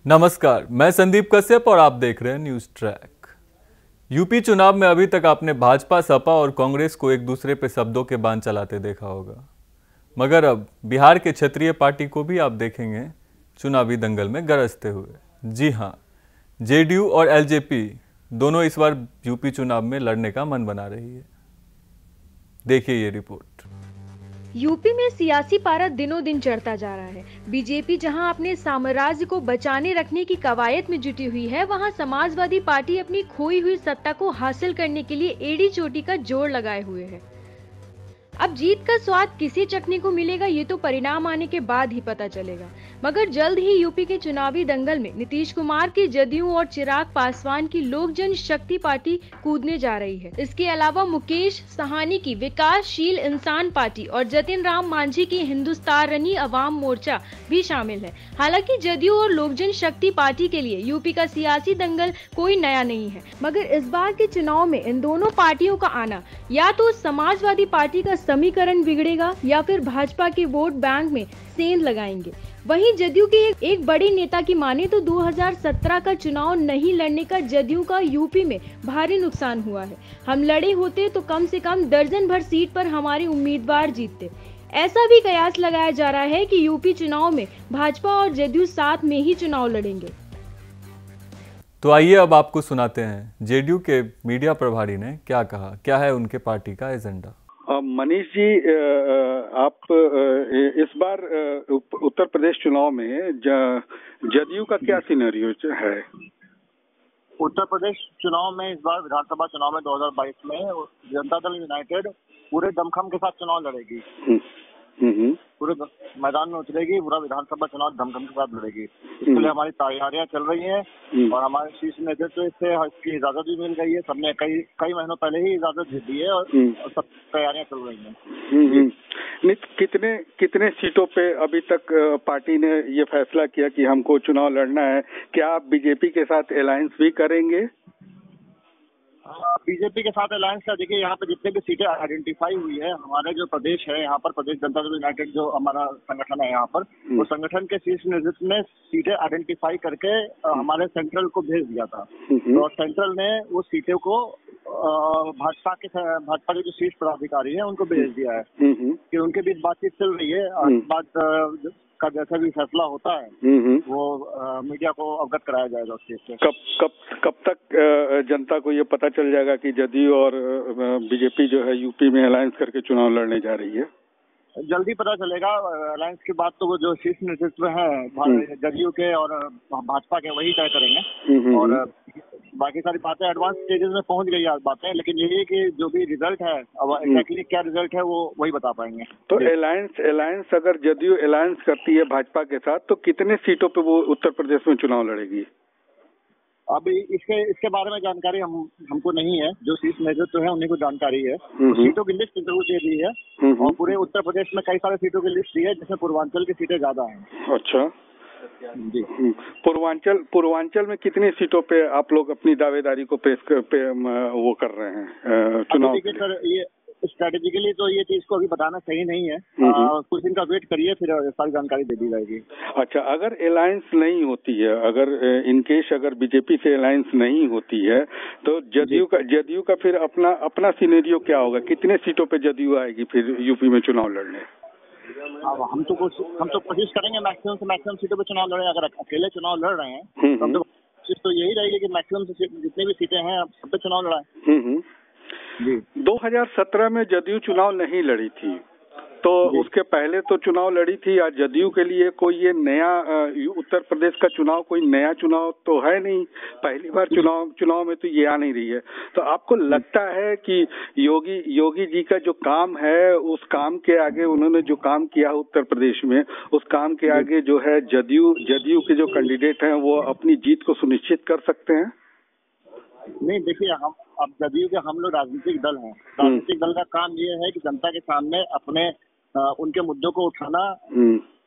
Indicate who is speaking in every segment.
Speaker 1: नमस्कार, मैं संदीप कश्यप और आप देख रहे हैं न्यूज ट्रैक। यूपी चुनाव में अभी तक आपने भाजपा, सपा और कांग्रेस को एक दूसरे पे शब्दों के बाण चलाते देखा होगा, मगर अब बिहार के क्षेत्रीय पार्टी को भी आप देखेंगे चुनावी दंगल में गरजते हुए। जी हां, जेडीयू और एलजेपी दोनों इस बार यूपी चुनाव में लड़ने का मन बना रही है। देखिए ये रिपोर्ट।
Speaker 2: यूपी में सियासी पारा दिनों दिन चढ़ता जा रहा है। बीजेपी जहां अपने साम्राज्य को बचाने रखने की कवायद में जुटी हुई है, वहां समाजवादी पार्टी अपनी खोई हुई सत्ता को हासिल करने के लिए एड़ी चोटी का जोर लगाए हुए है। अब जीत का स्वाद किसे चखने को मिलेगा, ये तो परिणाम आने के बाद ही पता चलेगा। मगर जल्द ही यूपी के चुनावी दंगल में नीतीश कुमार की जदयू और चिराग पासवान की लोक जनशक्ति पार्टी कूदने जा रही है। इसके अलावा मुकेश साहनी की विकासशील इंसान पार्टी और जतिन राम मांझी की हिंदुस्तानी अवाम मोर्चा भी शामिल है। हालांकि जदयू और लोक जनशक्ति पार्टी के लिए यूपी का सियासी दंगल कोई नया नहीं है, मगर इस बार के चुनाव में इन दोनों पार्टियों का आना या तो समाजवादी पार्टी का समीकरण बिगड़ेगा या फिर भाजपा के वोट बैंक में सेंध लगाएंगे। वहीं जदयू के एक बड़ी नेता की माने तो 2017 का चुनाव नहीं लड़ने का जदयू का यूपी में भारी नुकसान हुआ है। हम लड़े होते तो कम से कम दर्जन भर सीट पर हमारे उम्मीदवार जीतते। ऐसा भी कयास लगाया जा रहा है कि यूपी चुनाव में भाजपा और जदयू साथ में ही चुनाव लड़ेंगे।
Speaker 1: तो आइए अब आपको सुनाते हैं जेडीयू के मीडिया प्रभारी ने क्या कहा, क्या है उनके पार्टी का एजेंडा।
Speaker 3: मनीष जी, आप इस बार उत्तर प्रदेश चुनाव में जदयू का क्या सिनेरियो है?
Speaker 4: उत्तर प्रदेश चुनाव में इस बार विधानसभा चुनाव में 2022 में जनता दल यूनाइटेड पूरे दमखम के साथ चुनाव लड़ेगी। पूरे मैदान में उतरेगी, पूरा विधानसभा चुनाव दमखम के साथ लड़ेगी। इसके लिए हमारी तैयारियां चल रही हैं और हमारे शीर्ष नेतृत्व से इसकी इजाजत भी मिल गई है। सबने कई महीनों पहले ही इजाजत दे दी है और सब तैयारियां चल रही हैं।
Speaker 3: कितने सीटों पे अभी तक पार्टी ने ये फैसला किया कि हमको चुनाव लड़ना है? क्या आप बीजेपी के साथ अलायंस भी करेंगे?
Speaker 4: बीजेपी के साथ अलायंस का देखिए, यहाँ पे जितने भी सीटें आइडेंटिफाई हुई है, हमारे जो प्रदेश है, यहाँ पर प्रदेश जनता दल यूनाइटेड जो हमारा संगठन है यहाँ पर, वो संगठन के शीर्ष नेतृत्व ने सीटें आइडेंटिफाई करके हमारे सेंट्रल को भेज दिया था। तो सेंट्रल ने वो सीटों को भाजपा के जो शीर्ष पदाधिकारी है उनको भेज दिया है कि उनके बीच बातचीत चल रही है। बात का जैसा भी फैसला होता है वो मीडिया को अवगत कराया जाएगा उस चीज से।
Speaker 3: कब तक जनता को ये पता चल जाएगा कि जदयू और बीजेपी जो है यूपी में अलायंस करके चुनाव लड़ने जा रही है?
Speaker 4: जल्दी पता चलेगा। अलायंस की बात तो वो जो शीर्ष नेतृत्व है जदयू के और भाजपा के वही तय करेंगे और बाकी सारी बातें एडवांस स्टेजेस में पहुंच गई बातें, लेकिन यही है कि जो भी रिजल्ट है अब एक्चुअली क्या रिजल्ट है वो वही बता पाएंगे।
Speaker 3: तो अलायंस अगर जदयू अलायंस करती है भाजपा के साथ तो कितने सीटों पे वो उत्तर प्रदेश में चुनाव लड़ेगी?
Speaker 4: अभी इसके बारे में जानकारी हमको नहीं है। जो शीर्ष नेतृत्व है उन्हीं को जानकारी है। सीटों की लिस्ट जरूर दे दी है और पूरे उत्तर प्रदेश में कई सारे सीटों की लिस्ट दी है जिसमें पूर्वांचल की सीटें ज्यादा हैं।
Speaker 3: अच्छा
Speaker 4: जी।
Speaker 3: पूर्वांचल में कितनी सीटों पे आप लोग अपनी दावेदारी को वो कर रहे हैं चुनाव?
Speaker 4: ये स्ट्रेटेजिकली तो ये चीज को अभी बताना सही नहीं है। कुछ दिन का वेट करिए, फिर सारी जानकारी दे दी जाएगी।
Speaker 3: अच्छा, अगर अलायंस नहीं होती है, अगर इनकेस अगर बीजेपी से अलायंस नहीं होती है तो जदयू का फिर अपना सिनेरियो क्या होगा? कितने सीटों पे जदयू आएगी फिर यूपी में चुनाव लड़ने?
Speaker 4: अब हम तो कोशिश करेंगे मैक्सिमम से मैक्सिमम सीटों पे चुनाव लड़े। अगर अकेले चुनाव लड़ रहे हैं तो हम तो कोशिश तो यही रहेगी कि मैक्सिमम से जितनी भी सीटें हैं सब पे चुनाव लड़ाएं।
Speaker 3: जी। 2017 में जदयू चुनाव नहीं लड़ी थी, तो उसके पहले तो चुनाव लड़ी थी। आज जदयू के लिए कोई ये नया उत्तर प्रदेश का चुनाव कोई नया चुनाव तो है नहीं, पहली बार चुनाव में तो ये आ नहीं रही है। तो आपको लगता है कि योगी जी का जो काम है उस काम के आगे उन्होंने जो काम किया उत्तर प्रदेश में, उस काम के आगे जो है जदयू के जो कैंडिडेट हैं वो अपनी जीत को सुनिश्चित कर सकते हैं?
Speaker 4: नहीं, देखिए, अब जदयू के हम लोग राजनीतिक दल हैं। राजनीतिक दल का काम ये है कि जनता के सामने अपने उनके मुद्दों को उठाना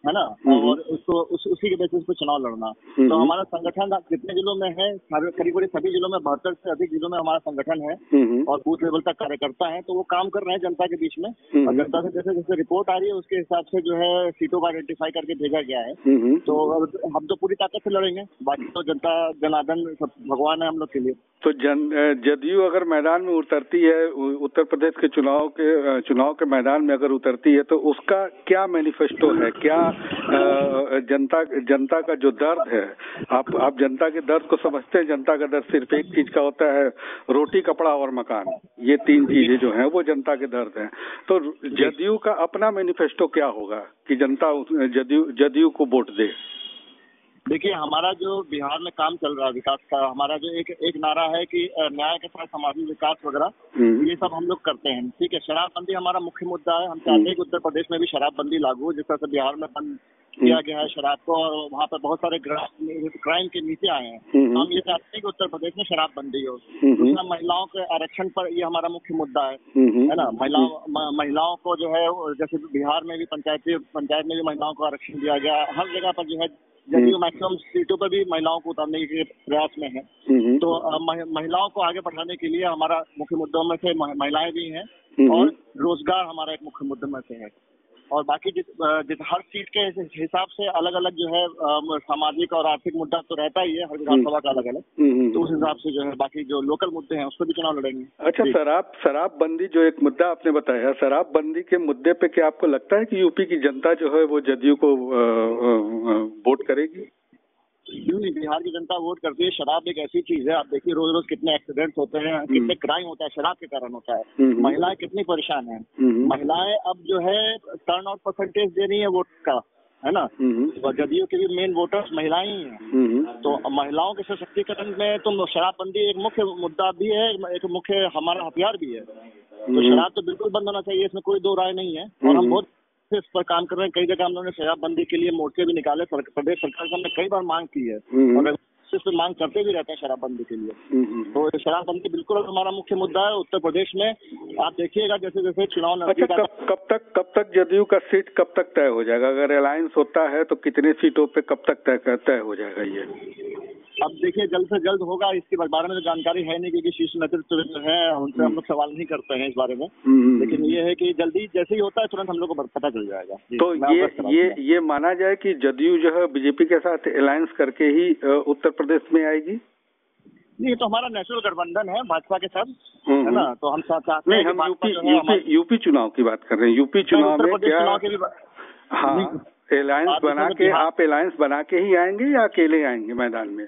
Speaker 4: है ना, और उसको उसी के बेसिस पे चुनाव लड़ना। तो हमारा संगठन कितने जिलों में है, करीब करीब सभी जिलों में 72 से अधिक जिलों में हमारा संगठन है और बूथ लेवल तक कार्यकर्ता है। तो वो काम कर रहे हैं जनता के बीच में, और जनता से जैसे जैसे रिपोर्ट आ रही है उसके हिसाब से जो है सीटों को आइडेंटिफाई करके भेजा गया है। तो हम तो पूरी ताकत से लड़ेंगे, बाकी तो जनता जनार्दन भगवान है हम लोग के लिए।
Speaker 3: तो जदयू अगर मैदान में उतरती है, उत्तर प्रदेश के चुनाव के मैदान में अगर उतरती है, तो उसका क्या मैनिफेस्टो है, क्या जनता का जो दर्द है, आप जनता के दर्द को समझते हैं? जनता का दर्द सिर्फ एक चीज का होता है, रोटी कपड़ा और मकान, ये 3 चीजें जो हैं वो जनता के दर्द हैं। तो जदयू का अपना मैनिफेस्टो क्या होगा कि जनता जदयू को वोट दे?
Speaker 4: देखिए, हमारा जो बिहार में काम चल रहा है विकास का, हमारा जो एक नारा है कि न्याय के साथ सामाजिक विकास वगैरह, ये सब हम लोग करते हैं। ठीक है, शराबबंदी हमारा मुख्य मुद्दा है। हम चाहते हैं कि उत्तर प्रदेश में भी शराबबंदी लागू हो, जिस तरह से बिहार में बंद किया गया है शराब को, और वहाँ पर बहुत सारे क्राइम के नीचे आए हैं। हम ये चाहते हैं कि उत्तर प्रदेश में शराबबंदी हो। दूसरा, महिलाओं के आरक्षण पर ये हमारा मुख्य मुद्दा है ना। महिलाओं को जो है, जैसे बिहार में भी पंचायत में भी महिलाओं को आरक्षण दिया गया। हर जगह पर जो है जदयू मैक्सिमम सीटों पर भी महिलाओं को उतारने के प्रयास में है। तो महिलाओं को आगे बढ़ाने के लिए हमारा मुख्य मुद्दों में से महिलाएं भी हैं, और रोजगार हमारा एक मुख्य मुद्दे में से है। और बाकी जिस हर सीट के हिसाब से अलग अलग जो है सामाजिक और आर्थिक मुद्दा तो रहता ही है, हर विधानसभा का अलग अलग। तो उस हिसाब से जो है बाकी जो लोकल मुद्दे हैं उस पर भी चुनाव लड़ेंगे।
Speaker 3: अच्छा, शराबबंदी जो एक मुद्दा आपने बताया, शराबबंदी के मुद्दे पे क्या आपको लगता है कि यूपी की जनता जो है वो जदयू को वोट करेगी?
Speaker 4: नहीं, बिहार की जनता वोट करती है। शराब एक ऐसी चीज है, आप देखिए रोज रोज कितने एक्सीडेंट्स होते हैं, कितने क्राइम होता है, शराब के कारण होता है। महिलाएं कितनी परेशान हैं। महिलाएं अब जो है टर्न आउट परसेंटेज दे रही है वोट का, है ना। और जदयू के भी मेन वोटर्स महिलाएं ही हैं। तो महिलाओं के सशक्तिकरण में तो शराबबंदी एक मुख्य मुद्दा भी है, एक मुख्य हमारा हथियार भी है। तो शराब तो बिल्कुल बंद होना चाहिए, इसमें कोई दो राय नहीं है। और हम बहुत इस पर काम कर रहे हैं। कई जगह हम लोगों ने शराबबंदी के लिए मोर्चे भी निकाले, प्रदेश सरकार से हमने कई बार मांग की है, और इस पर मांग करते भी रहते हैं शराबबंदी के लिए। तो शराबबंदी बिल्कुल हमारा मुख्य मुद्दा है उत्तर प्रदेश में। आप देखिएगा जैसे जैसे चुनाव नजदीक।
Speaker 3: अच्छा, कब तक जदयू का सीट कब तक तय हो जाएगा? अगर अलायंस होता है तो कितने सीटों पे कब तक तय हो जाएगा ये?
Speaker 4: अब देखिए, जल्द से जल्द होगा। इसके बारे में तो जानकारी है नहीं, क्योंकि शीर्ष नेतृत्व है, उनसे हम लोग सवाल नहीं करते हैं इस बारे में। लेकिन ये है कि जल्दी जैसे ही होता है तुरंत हम लोग को पता चल जाएगा।
Speaker 3: तो ये माना जाए कि जदयू जो है बीजेपी के साथ अलायंस करके ही उत्तर प्रदेश में आएगी?
Speaker 4: नहीं, तो हमारा नेशनल गठबंधन है भाजपा के साथ, है ना। तो हम चाहते हैं।
Speaker 3: हम यूपी चुनाव की बात कर रहे हैं। यूपी चुनाव में क्या? हाँ, अलायंस बना के, आप अलायंस बना के ही आएंगे या अकेले आएंगे मैदान में?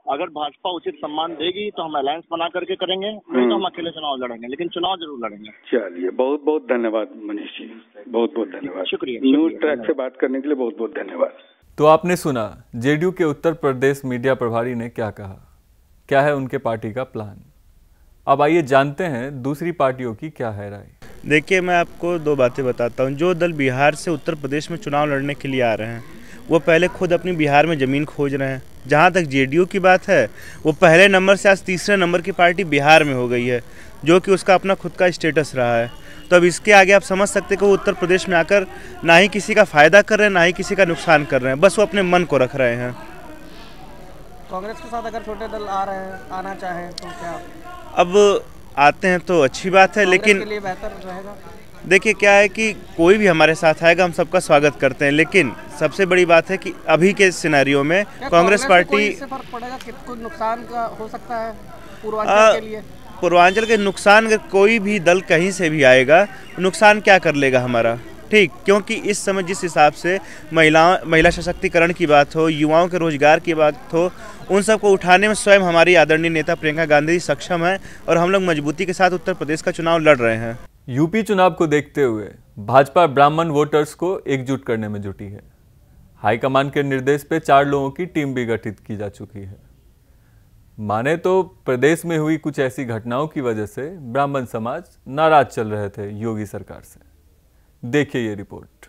Speaker 4: अगर भाजपा उचित सम्मान देगी तो हम अलायंस बना करके करेंगे, नहीं तो हम अकेले चुनाव लड़ेंगे, लेकिन चुनाव जरूर लड़ेंगे।
Speaker 3: चलिए, बहुत बहुत धन्यवाद मनीष जी, बहुत बहुत धन्यवाद।
Speaker 4: शुक्रिया।
Speaker 3: न्यूज ट्रैक से बात करने के लिए बहुत बहुत धन्यवाद।
Speaker 1: तो आपने सुना जेडीयू के उत्तर प्रदेश मीडिया प्रभारी ने क्या कहा, क्या है उनके पार्टी का प्लान। अब आइए जानते हैं दूसरी पार्टियों की क्या है राय।
Speaker 5: देखिए, मैं आपको 2 बातें बताता हूँ। जो दल बिहार से उत्तर प्रदेश में चुनाव लड़ने के लिए आ रहे हैं, वो पहले खुद अपनी बिहार में ज़मीन खोज रहे हैं। जहाँ तक जेडीयू की बात है, वो पहले नंबर से आज तीसरे नंबर की पार्टी बिहार में हो गई है, जो कि उसका अपना खुद का स्टेटस रहा है। तो अब इसके आगे आप समझ सकते हैं कि वो उत्तर प्रदेश में आकर ना ही किसी का फ़ायदा कर रहे हैं, ना ही किसी का नुकसान कर रहे हैं, बस वो अपने मन को रख रहे हैं।
Speaker 6: कांग्रेस के साथ अगर छोटे दल आ रहे हैं, आना चाहें तो क्या?
Speaker 5: अब आते हैं तो अच्छी बात है, लेकिन
Speaker 6: के लिए बेहतर रहेगा।
Speaker 5: देखिए, क्या है कि कोई भी हमारे साथ आएगा, हम सबका स्वागत करते हैं, लेकिन सबसे बड़ी बात है कि अभी के सिनेरियो में कांग्रेस पार्टी
Speaker 6: इससे फर्क पड़ेगा, कोई नुकसान का हो सकता है पूर्वांचल के लिए?
Speaker 5: पूर्वांचल के नुकसान, अगर कोई भी दल कहीं से भी आएगा, नुकसान क्या कर लेगा हमारा? ठीक, क्योंकि इस समय जिस हिसाब से महिला सशक्तिकरण की बात हो, युवाओं के रोजगार की बात हो, उन सबको उठाने में स्वयं हमारी आदरणीय नेता प्रियंका गांधी सक्षम है, और हम लोग मजबूती के साथ उत्तर प्रदेश का चुनाव लड़ रहे हैं।
Speaker 1: यूपी चुनाव को देखते हुए भाजपा ब्राह्मण वोटर्स को एकजुट करने में जुटी है। हाईकमान के निर्देश पे 4 लोगों की टीम भी गठित की जा चुकी है। माने तो प्रदेश में हुई कुछ ऐसी घटनाओं की वजह से ब्राह्मण समाज नाराज चल रहे थे योगी सरकार से। देखिए ये report.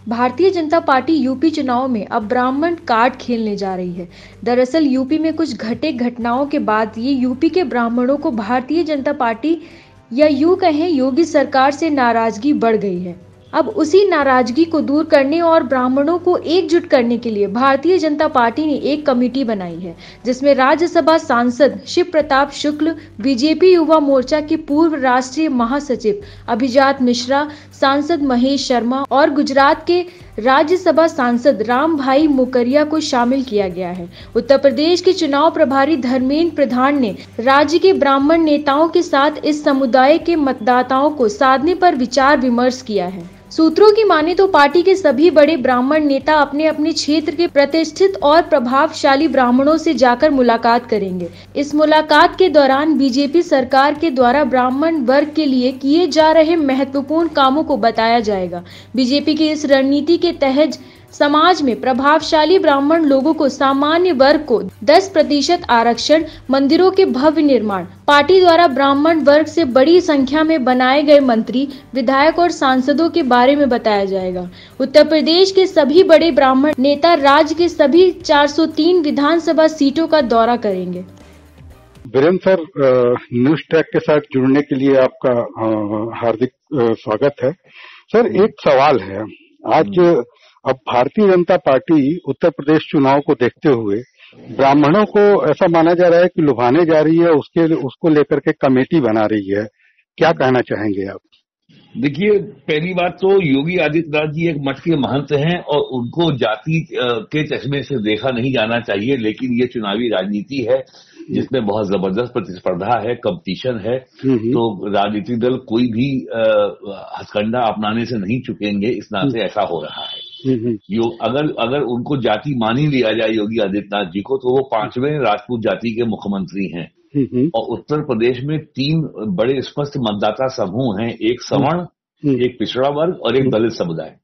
Speaker 2: Bharatiya Janata party UP चुनाव में अब ब्राह्मण कार्ड खेलने जा रही है। दरअसल यूपी में कुछ घटनाओं के बाद ये यूपी के ब्राह्मणों को भारतीय जनता पार्टी या यूं कहें योगी सरकार से नाराजगी बढ़ गई है। अब उसी नाराजगी को दूर करने और ब्राह्मणों को एकजुट करने के लिए भारतीय जनता पार्टी ने एक कमेटी बनाई है, जिसमें राज्यसभा सांसद शिव प्रताप शुक्ल, बीजेपी युवा मोर्चा के पूर्व राष्ट्रीय महासचिव अभिजात मिश्रा, सांसद महेश शर्मा और गुजरात के राज्यसभा सांसद राम भाई मोकरिया को शामिल किया गया है। उत्तर प्रदेश के चुनाव प्रभारी धर्मेंद्र प्रधान ने राज्य के ब्राह्मण नेताओं के साथ इस समुदाय के मतदाताओं को साधने पर विचार विमर्श किया है। सूत्रों की माने तो पार्टी के सभी बड़े ब्राह्मण नेता अपने अपने क्षेत्र के प्रतिष्ठित और प्रभावशाली ब्राह्मणों से जाकर मुलाकात करेंगे। इस मुलाकात के दौरान बीजेपी सरकार के द्वारा ब्राह्मण वर्ग के लिए किए जा रहे महत्वपूर्ण कामों को बताया जाएगा। बीजेपी की इस रणनीति के तहत समाज में प्रभावशाली ब्राह्मण लोगों को सामान्य वर्ग को 10% आरक्षण, मंदिरों के भव्य निर्माण, पार्टी द्वारा ब्राह्मण वर्ग से बड़ी संख्या में बनाए गए मंत्री, विधायक और सांसदों के बारे में बताया जाएगा। उत्तर प्रदेश के सभी बड़े ब्राह्मण नेता राज्य के सभी 403 विधानसभा सीटों का दौरा करेंगे।
Speaker 3: वीरेंद्र सर, न्यूज ट्रैक के साथ जुड़ने के लिए आपका हार्दिक स्वागत है। सर, एक सवाल है। आज अब भारतीय जनता पार्टी उत्तर प्रदेश चुनाव को देखते हुए ब्राह्मणों को ऐसा माना जा रहा है कि लुभाने जा रही है, उसको लेकर के कमेटी बना रही है। क्या कहना चाहेंगे आप?
Speaker 7: देखिए, पहली बात तो योगी आदित्यनाथ जी एक मठ के महंत हैं और उनको जाति के चश्मे से देखा नहीं जाना चाहिए, लेकिन ये चुनावी राजनीति है जिसमें बहुत जबरदस्त प्रतिस्पर्धा है, कंपटीशन है। तो राजनीतिक दल कोई भी हथकंडा अपनाने से नहीं चुकेंगे, इस नाते ऐसा हो रहा है। अगर उनको जाति मान ही लिया जाए योगी आदित्यनाथ जी को, तो वो 5वें राजपूत जाति के मुख्यमंत्री हैं। और उत्तर प्रदेश में 3 बड़े स्पष्ट मतदाता समूह हैं, एक सवर्ण, एक पिछड़ा वर्ग और एक दलित समुदाय।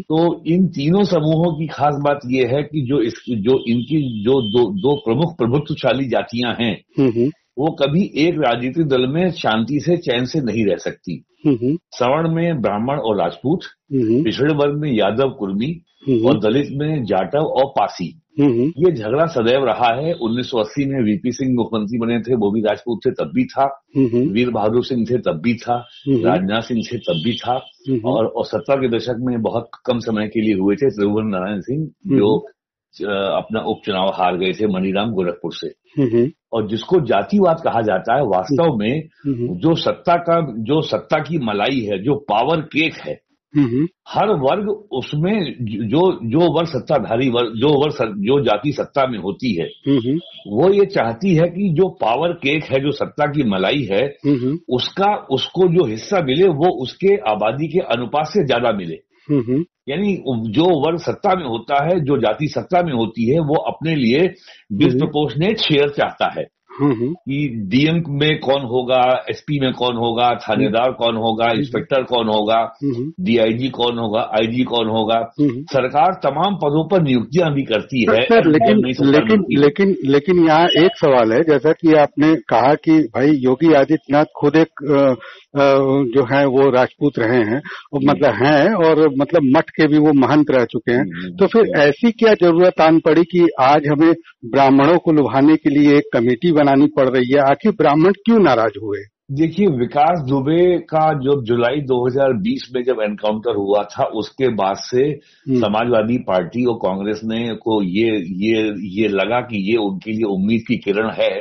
Speaker 7: तो इन तीनों समूहों की खास बात यह है कि जो इनकी दो प्रमुख प्रभुत्वशाली जातियां हैं, वो कभी एक राजनीतिक दल में शांति से चैन से नहीं रह सकती। सवर्ण में ब्राह्मण और राजपूत, पिछड़े वर्ग में यादव कुर्मी और दलित में जाटव और पासी। ये झगड़ा सदैव रहा है। 1980 में वीपी सिंह मुख्यमंत्री बने थे, वो भी राजपूत थे, तब भी था। वीर बहादुर सिंह थे, तब भी था। राजनाथ सिंह थे, तब भी था। और 70 के दशक में बहुत कम समय के लिए हुए थे त्रिभुवन नारायण सिंह, जो अपना उपचुनाव हार गए थे मनीराम गोरखपुर से। और जिसको जातिवाद कहा जाता है, वास्तव में जो सत्ता की मलाई है, जो पावर केक है, हर वर्ग उसमें जो वर्ग सत्ताधारी वर्ग, जो जाति सत्ता में होती है, वो ये चाहती है कि जो पावर केक है, जो सत्ता की मलाई है, उसको जो हिस्सा मिले वो उसके आबादी के अनुपात से ज्यादा मिले। यानी जो वर्ग सत्ता में होता है, जो जाति सत्ता में होती है, वो अपने लिए डिस्प्रपोर्शनेट शेयर चाहता है कि डीएम में कौन होगा, एसपी में कौन होगा, थानेदार कौन होगा, इंस्पेक्टर कौन होगा, डीआईजी कौन होगा, आईजी कौन होगा। सरकार तमाम पदों पर नियुक्तियां भी करती है।
Speaker 3: सर, लेकिन यहाँ एक सवाल है, जैसा कि आपने कहा कि भाई योगी आदित्यनाथ खुद एक जो है वो राजपूत रहे हैं, मतलब हैं, और मतलब मठ के भी वो महंत रह चुके हैं। तो फिर ऐसी क्या जरूरत आन पड़ी कि आज हमें ब्राह्मणों को लुभाने के लिए एक कमेटी बनानी पड़ रही है? आखिर ब्राह्मण क्यों नाराज हुए?
Speaker 7: देखिए, विकास दुबे का जो जुलाई 2020 में जब एनकाउंटर हुआ था, उसके बाद से समाजवादी पार्टी और कांग्रेस ने को ये लगा कि ये उनके लिए उम्मीद की किरण है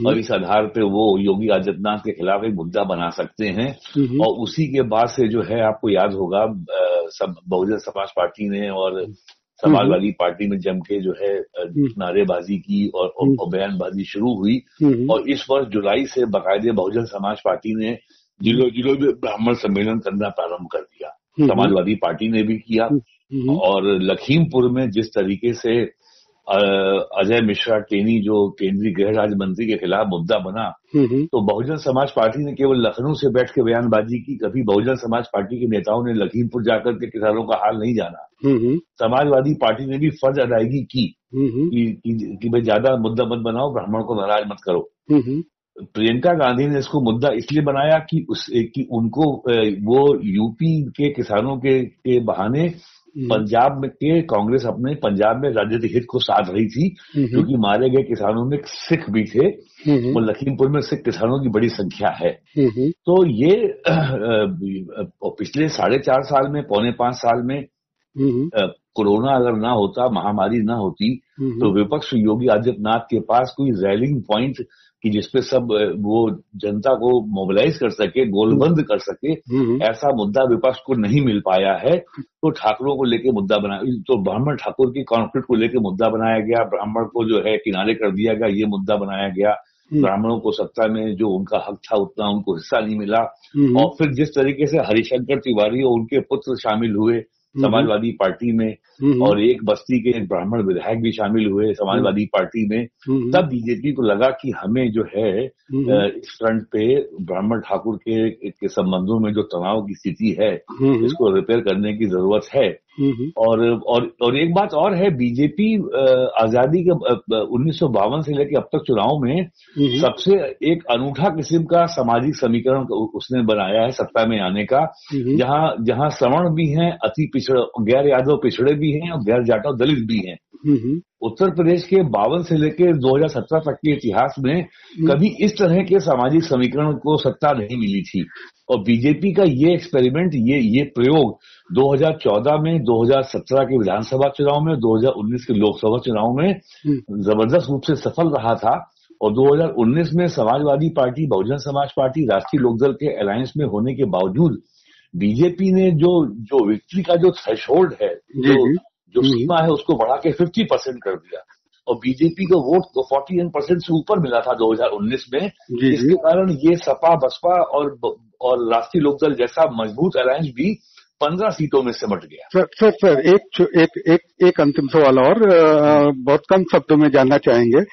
Speaker 7: और इस आधार पे वो योगी आदित्यनाथ के खिलाफ एक मुद्दा बना सकते हैं। और उसी के बाद से जो है, आपको याद होगा, बहुजन समाज पार्टी ने और समाजवादी पार्टी में जम के जो है नारेबाजी की और बयानबाजी शुरू हुई। और इस वर्ष जुलाई से बाकायदे बहुजन समाज पार्टी ने जिलों में ब्राह्मण सम्मेलन करना प्रारंभ कर दिया। समाजवादी पार्टी ने भी किया। और लखीमपुर में जिस तरीके से अजय मिश्रा टेनी जो केंद्रीय गृह राज्य मंत्री के खिलाफ मुद्दा बना, तो बहुजन समाज पार्टी ने केवल लखनऊ से बैठ के बयानबाजी की। कभी बहुजन समाज पार्टी के नेताओं ने लखीमपुर जाकर के किसानों का हाल नहीं जाना। समाजवादी पार्टी ने भी फर्ज अदायगी की कि भाई ज्यादा मुद्दा मत बनाओ, ब्राह्मण को नाराज मत करो। प्रियंका गांधी ने इसको मुद्दा इसलिए बनाया कि उनको वो यूपी के किसानों के बहाने पंजाब में के कांग्रेस अपने पंजाब में राजनीतिक हित को साध रही थी, क्योंकि मारे गए किसानों में सिख भी थे और लखीमपुर में सिख किसानों की बड़ी संख्या है। तो ये पिछले 4.5 साल में, 4.25 साल में कोरोना अगर ना होता, महामारी ना होती, तो विपक्ष योगी आदित्यनाथ के पास कोई रैलिंग पॉइंट कि जिसपे सब वो जनता को मोबिलाइज कर सके, गोलबंद कर सके, ऐसा मुद्दा विपक्ष को नहीं मिल पाया है। तो ठाकुरों को लेके मुद्दा बनाया, तो ब्राह्मण ठाकुर की कॉन्फ्लिक्ट को लेके मुद्दा बनाया गया, ब्राह्मण को जो है किनारे कर दिया गया, ये मुद्दा बनाया गया। ब्राह्मणों को सत्ता में जो उनका हक था उतना उनको हिस्सा नहीं मिला। और फिर जिस तरीके से हरिशंकर तिवारी और उनके पुत्र शामिल हुए समाजवादी पार्टी में, और एक बस्ती के एक ब्राह्मण विधायक भी शामिल हुए समाजवादी पार्टी में, तब बीजेपी को लगा कि हमें जो है इस फ्रंट पे ब्राह्मण ठाकुर के संबंधों में जो तनाव की स्थिति है, इसको रिपेयर करने की जरूरत है। और एक बात और है, बीजेपी आजादी के 1952 से लेकर अब तक चुनाव में सबसे एक अनूठा किस्म का सामाजिक समीकरण उसने बनाया है सत्ता में आने का, जहां सवर्ण भी हैं, अति पिछड़े गैर यादव पिछड़े भी हैं और गैर जाटव दलित भी हैं। उत्तर प्रदेश के 52 से लेकर 2017 तक के इतिहास में कभी इस तरह के सामाजिक समीकरण को सत्ता नहीं मिली थी। और बीजेपी का ये एक्सपेरिमेंट, ये प्रयोग 2014 में, 2017 के विधानसभा चुनाव में, 2019 के लोकसभा चुनाव में जबरदस्त रूप से सफल रहा था। और 2019 में समाजवादी पार्टी, बहुजन समाज पार्टी, राष्ट्रीय लोकदल के अलायंस में होने के बावजूद बीजेपी ने जो विक्ट्री का जो थ्रेशोल्ड है, जो सीमा है, उसको बढ़ा के 50% कर दिया। और बीजेपी का वोट तो 41% से ऊपर मिला था 2019 में। इसके कारण ये सपा, बसपा और राष्ट्रीय लोकदल जैसा मजबूत अलायंस भी 15 सीटों में सिमट गया।
Speaker 8: सर, एक अंतिम सवाल और बहुत कम शब्दों में जानना चाहेंगे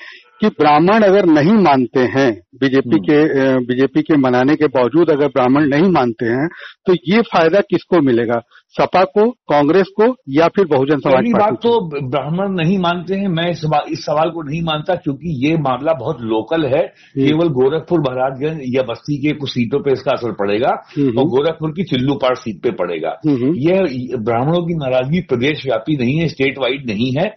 Speaker 8: कि ब्राह्मण अगर नहीं मानते हैं, बीजेपी के मनाने के बावजूद अगर ब्राह्मण नहीं मानते हैं, तो ये फायदा किसको मिलेगा? सपा को, कांग्रेस को, या फिर बहुजन समाज पार्टी?
Speaker 7: बात तो ब्राह्मण नहीं मानते हैं, मैं इस सवाल को नहीं मानता, क्योंकि ये मामला बहुत लोकल है। केवल गोरखपुर, महाराजगंज या बस्ती के कुछ सीटों पे इसका असर पड़ेगा और गोरखपुर की चिल्लूपाड़ सीट पे पड़ेगा। ये ब्राह्मणों की नाराजगी प्रदेश व्यापी नहीं है, स्टेट वाइड नहीं है।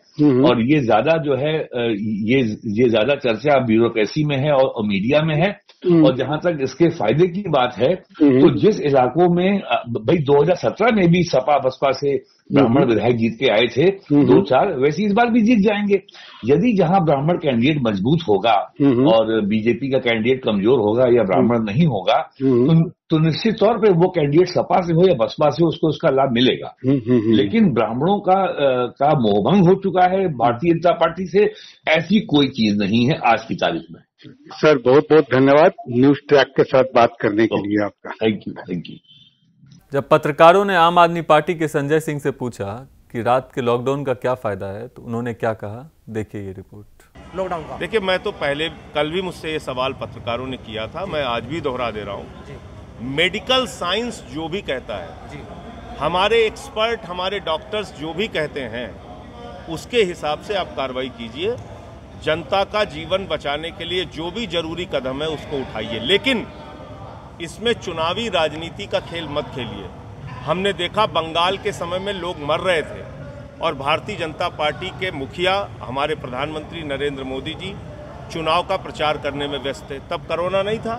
Speaker 7: और ये ज्यादा जो है, ये ज्यादा चर्चा ब्यूरोक्रेसी में है और मीडिया में है। और जहां तक इसके फायदे की बात है, तो जिस इलाकों में भाई 2017 में भी सपा बसपा से ब्राह्मण विधायक जीत के आए थे 2-4, वैसे इस बार भी जीत जाएंगे। यदि जहां ब्राह्मण कैंडिडेट मजबूत होगा और बीजेपी का कैंडिडेट कमजोर होगा या ब्राह्मण नहीं होगा, तो निश्चित तौर पे वो कैंडिडेट सपा से हो या बसपा से हो, उसको उसका लाभ मिलेगा। लेकिन ब्राह्मणों का मोहभंग हो चुका है भारतीय जनता पार्टी से, ऐसी कोई चीज नहीं है आज की तारीख में।
Speaker 8: सर, बहुत बहुत धन्यवाद न्यूज ट्रैक के साथ बात करने के लिए आपका।
Speaker 7: Thank you.
Speaker 1: जब पत्रकारों ने आम आदमी पार्टी के संजय सिंह से पूछा कि रात के लॉकडाउन का क्या फायदा है, तो उन्होंने क्या कहा, देखिए ये रिपोर्ट।
Speaker 9: लॉकडाउन का देखिए, मैं तो कल भी मुझसे ये सवाल पत्रकारों ने किया था, मैं आज भी दोहरा दे रहा हूँ। मेडिकल साइंस जो भी कहता है, हमारे एक्सपर्ट, हमारे डॉक्टर्स जो भी कहते हैं, उसके हिसाब से आप कार्रवाई कीजिए। जनता का जीवन बचाने के लिए जो भी जरूरी कदम है उसको उठाइए, लेकिन इसमें चुनावी राजनीति का खेल मत खेलिए। हमने देखा बंगाल के समय में लोग मर रहे थे और भारतीय जनता पार्टी के मुखिया, हमारे प्रधानमंत्री नरेंद्र मोदी जी, चुनाव का प्रचार करने में व्यस्त थे। तब कोरोना नहीं था।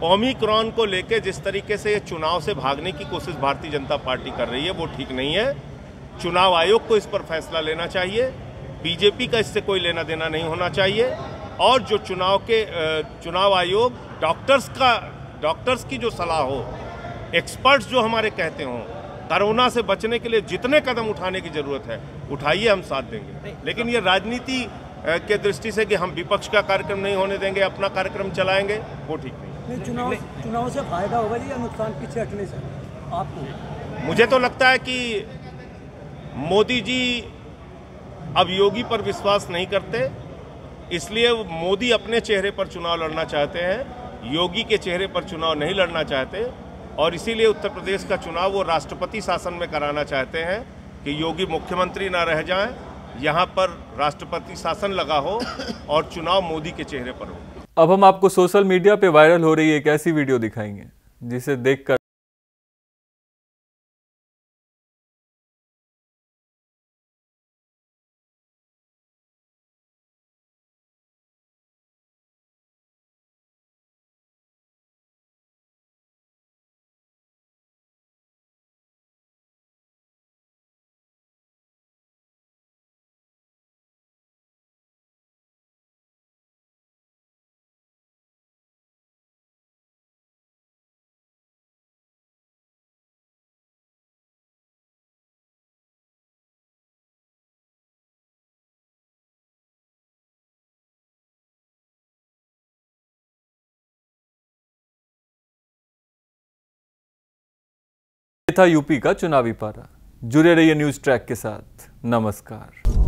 Speaker 9: ओमिक्रॉन को लेकर जिस तरीके से ये चुनाव से भागने की कोशिश भारतीय जनता पार्टी कर रही है, वो ठीक नहीं है। चुनाव आयोग को इस पर फैसला लेना चाहिए। बीजेपी का इससे कोई लेना देना नहीं होना चाहिए। और जो चुनाव आयोग डॉक्टर्स की जो सलाह हो, एक्सपर्ट्स जो हमारे कहते हों, कोरोना से बचने के लिए जितने कदम उठाने की जरूरत है उठाइए, हम साथ देंगे। लेकिन ये राजनीति के दृष्टि से कि हम विपक्ष का कार्यक्रम नहीं होने देंगे, अपना कार्यक्रम चलाएंगे, वो ठीक नहीं।
Speaker 6: चुनाव से फायदा होगा या नुकसान पीछे हटने से आपको?
Speaker 9: मुझे तो लगता है कि मोदी जी अब योगी पर विश्वास नहीं करते, इसलिए मोदी अपने चेहरे पर चुनाव लड़ना चाहते हैं, योगी के चेहरे पर चुनाव नहीं लड़ना चाहते। और इसीलिए उत्तर प्रदेश का चुनाव वो राष्ट्रपति शासन में कराना चाहते हैं कि योगी मुख्यमंत्री ना रह जाएं, यहाँ पर राष्ट्रपति शासन लगा हो और चुनाव मोदी के चेहरे पर हो।
Speaker 1: अब हम आपको सोशल मीडिया पे वायरल हो रही एक ऐसी वीडियो दिखाएंगे जिसे देखकर ये था यूपी का चुनावी पारा। जुड़े रहिए न्यूज़ ट्रैक के साथ। नमस्कार।